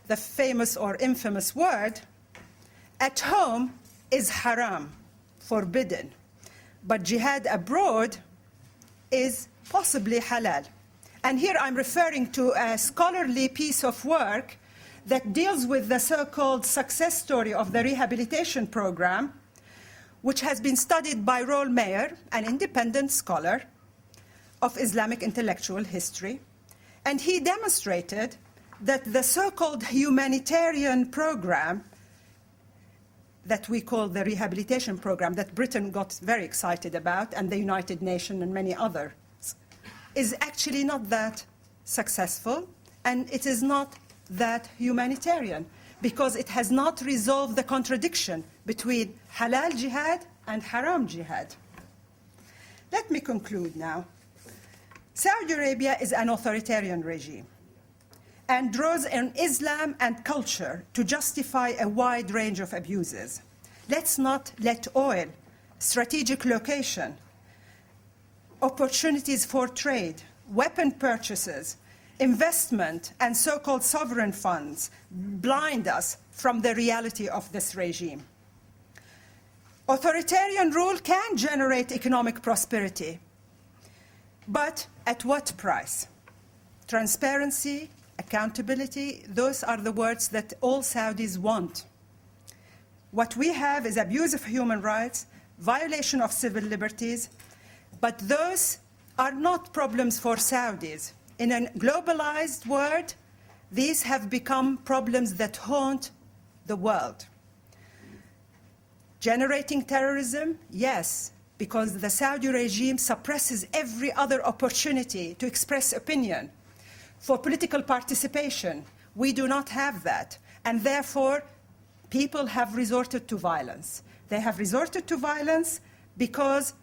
the famous or infamous word, at home is haram, forbidden, but jihad abroad is possibly halal. And here I'm referring to a scholarly piece of work that deals with the so-called success story of the rehabilitation program, which has been studied by Roel Meyer, an independent scholar of Islamic intellectual history. And he demonstrated that the so-called humanitarian program that we call the rehabilitation program, that Britain got very excited about, and the United Nations and many others, is actually not that successful, and it is not that humanitarian, because it has not resolved the contradiction between halal jihad and haram jihad. Let me conclude now. Saudi Arabia is an authoritarian regime and draws on Islam and culture to justify a wide range of abuses. Let's not let oil, strategic location, opportunities for trade, weapon purchases, investment, and so-called sovereign funds blind us from the reality of this regime. Authoritarian rule can generate economic prosperity, but at what price? Transparency, accountability, those are the words that all Saudis want. What we have is abuse of human rights, violation of civil liberties, but those are not problems for Saudis. In a globalized world, these have become problems that haunt the world. Generating terrorism, yes, because the Saudi regime suppresses every other opportunity to express opinion. For political participation, we do not have that, and therefore people have resorted to violence. They have resorted to violence because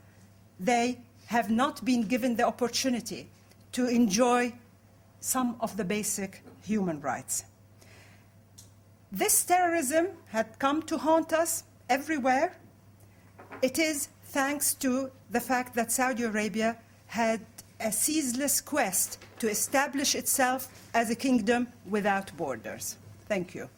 they have not been given the opportunity to enjoy some of the basic human rights. This terrorism had come to haunt us everywhere. It is thanks to the fact that Saudi Arabia had a ceaseless quest to establish itself as a kingdom without borders. Thank you.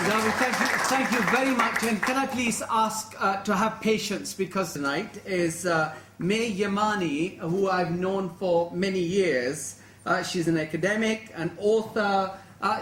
David, thank you very much. And can I please ask to have patience, because tonight is May Yamani, who I've known for many years. She's an academic, an author.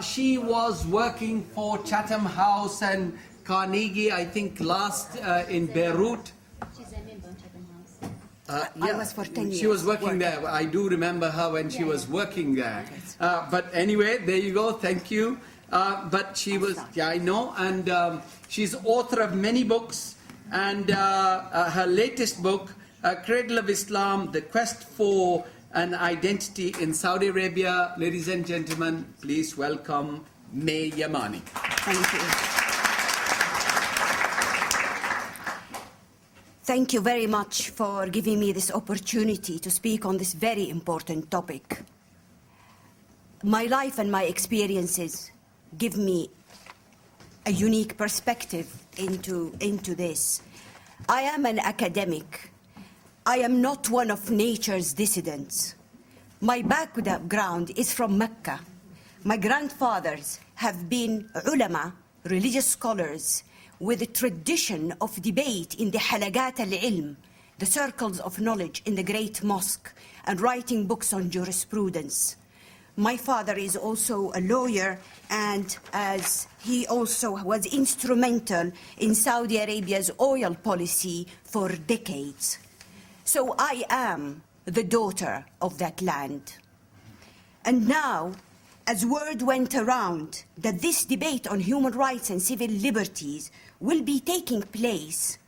She was working for Chatham House and Carnegie, I think, last in Beirut. She's a member of Chatham House. Yeah, I was for 10 years. She was working there. I do remember her when she was working there. But anyway, there you go. Thank you. But she was, yeah, I know. And she's author of many books. And her latest book, Cradle of Islam, The Quest for an Identity in Saudi Arabia. Ladies and gentlemen, please welcome May Yamani. Thank you. Thank you very much for giving me this opportunity to speak on this very important topic. My life and my experiences give me a unique perspective into this. I am an academic. I am not one of nature's dissidents. My background is from Mecca. My grandfathers have been ulama, religious scholars, with a tradition of debate in the halagat al-ilm, the circles of knowledge in the great mosque, and writing books on jurisprudence. My father is also a lawyer, and as he also was instrumental in Saudi Arabia's oil policy for decades. So I am the daughter of that land. And now, as word went around that this debate on human rights and civil liberties will be taking place,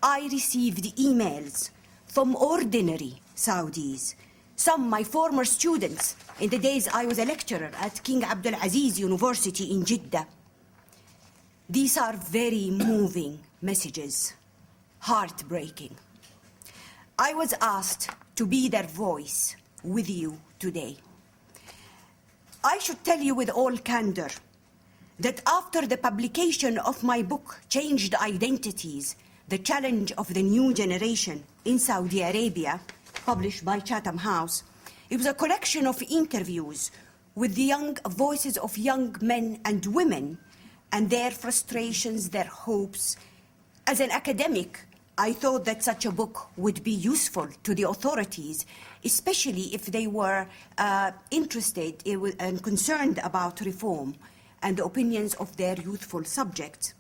I received emails from ordinary Saudis, some my former students in the days I was a lecturer at King Abdulaziz University in Jeddah. These are very moving messages, heartbreaking. I was asked to be their voice with you today. I should tell you with all candor that after the publication of my book, Changed Identities, The Challenge of the New Generation in Saudi Arabia, published by Chatham House. It was a collection of interviews with the young voices of young men and women and their frustrations, their hopes. As an academic, I thought that such a book would be useful to the authorities, especially if they were interested and concerned about reform and the opinions of their youthful subjects.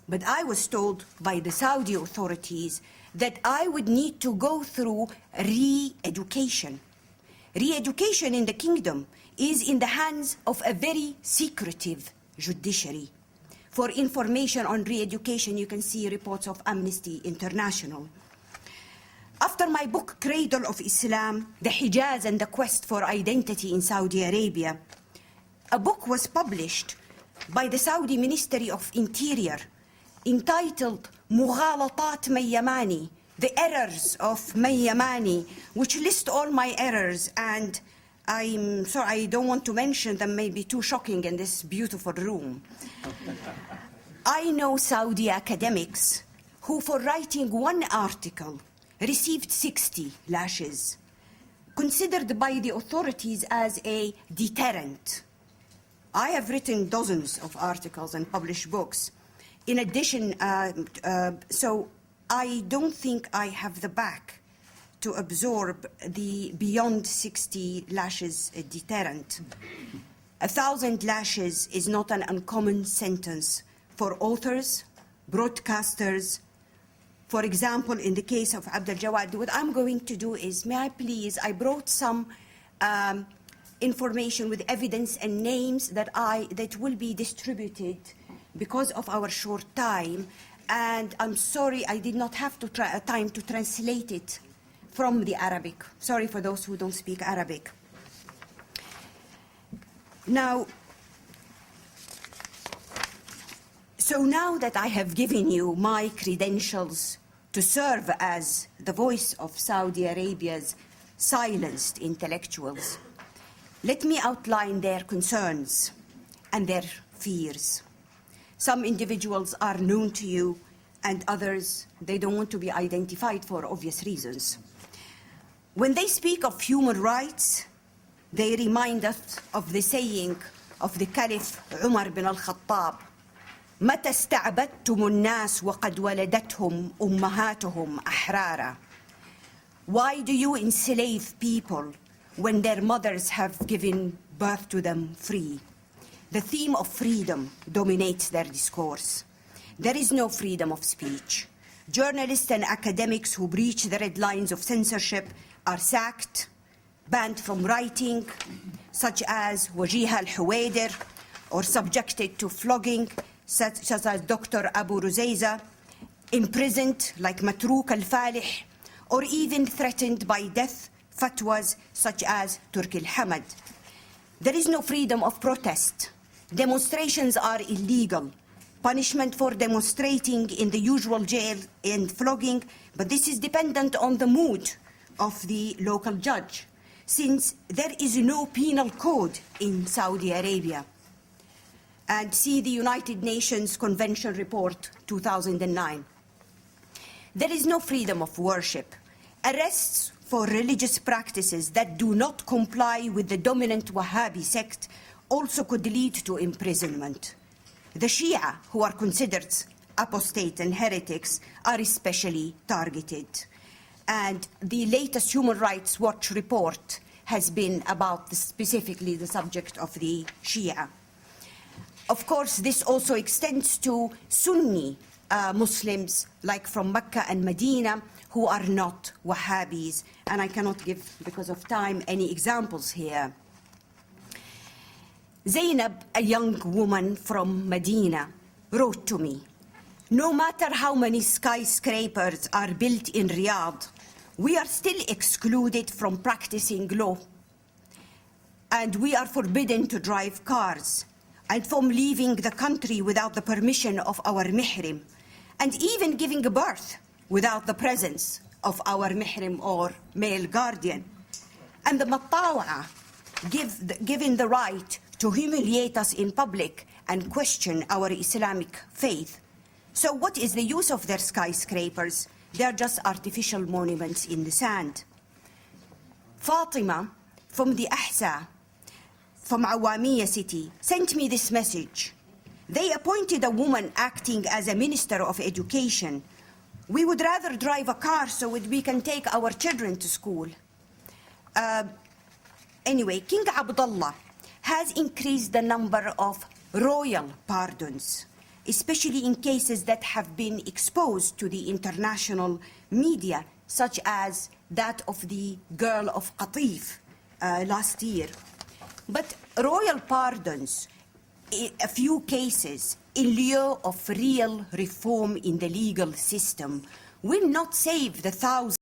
But I was told by the Saudi authorities that I would need to go through re-education. Re-education in the kingdom is in the hands of a very secretive judiciary. For information on re-education, you can see reports of Amnesty International. After my book, Cradle of Islam, The Hijaz and the Quest for Identity in Saudi Arabia, a book was published by the Saudi Ministry of Interior entitled Mughalatat Mayyamani, The Errors of Mayyamani, which list all my errors, and I'm sorry, I don't want to mention them, may be too shocking in this beautiful room. I know Saudi academics who, for writing one article, received 60 lashes, considered by the authorities as a deterrent. I have written dozens of articles and published books. In addition, so I don't think I have the back to absorb the beyond 60 lashes deterrent. 1,000 lashes is not an uncommon sentence for authors, broadcasters. For example, in the case of Abdul Jawad, what I'm going to do is, may I please, I brought some information with evidence and names that will be distributed because of our short time, and I'm sorry I did not have time to translate it from the Arabic. Sorry for those who don't speak Arabic. Now, so now that I have given you my credentials to serve as the voice of Saudi Arabia's silenced intellectuals, let me outline their concerns and their fears. Some individuals are known to you, and others, they don't want to be identified for obvious reasons. When they speak of human rights, they remind us of the saying of the Caliph Umar bin al-Khattab, متى استعبدتم الناس وقد ولدتهم أمهاتهم أحرارا. Why do you enslave people when their mothers have given birth to them free? The theme of freedom dominates their discourse. There is no freedom of speech. Journalists and academics who breach the red lines of censorship are sacked, banned from writing, such as Wajiha al-Huwaidir, or subjected to flogging, such as Dr. Abu Ruzaiza, imprisoned like Matrouk al-Falih, or even threatened by death fatwas such as Turki al-Hamad. There is no freedom of protest. Demonstrations are illegal. Punishment for demonstrating in the usual jail and flogging, but this is dependent on the mood of the local judge, since there is no penal code in Saudi Arabia. And see the United Nations Convention Report 2009. There is no freedom of worship. Arrests for religious practices that do not comply with the dominant Wahhabi sect also could lead to imprisonment. The Shia, who are considered apostate and heretics, are especially targeted. And the latest Human Rights Watch report has been about specifically the subject of the Shia. Of course, this also extends to Sunni Muslims, like from Mecca and Medina, who are not Wahhabis. And I cannot give, because of time, any examples here. Zainab, a young woman from Medina, wrote to me, no matter how many skyscrapers are built in Riyadh, we are still excluded from practicing law. And we are forbidden to drive cars, and from leaving the country without the permission of our mihrim, and even giving birth without the presence of our mihrim or male guardian. And the Mattawa'a given the right to humiliate us in public and question our Islamic faith. So what is the use of their skyscrapers? They are just artificial monuments in the sand. Fatima from the Ahsa, from Awamiya city, sent me this message. They appointed a woman acting as a minister of education. We would rather drive a car so that we can take our children to school. Anyway, King Abdullah has increased the number of royal pardons, especially in cases that have been exposed to the international media, such as that of the girl of Qatif last year. But royal pardons, in a few cases, in lieu of real reform in the legal system, will not save the thousands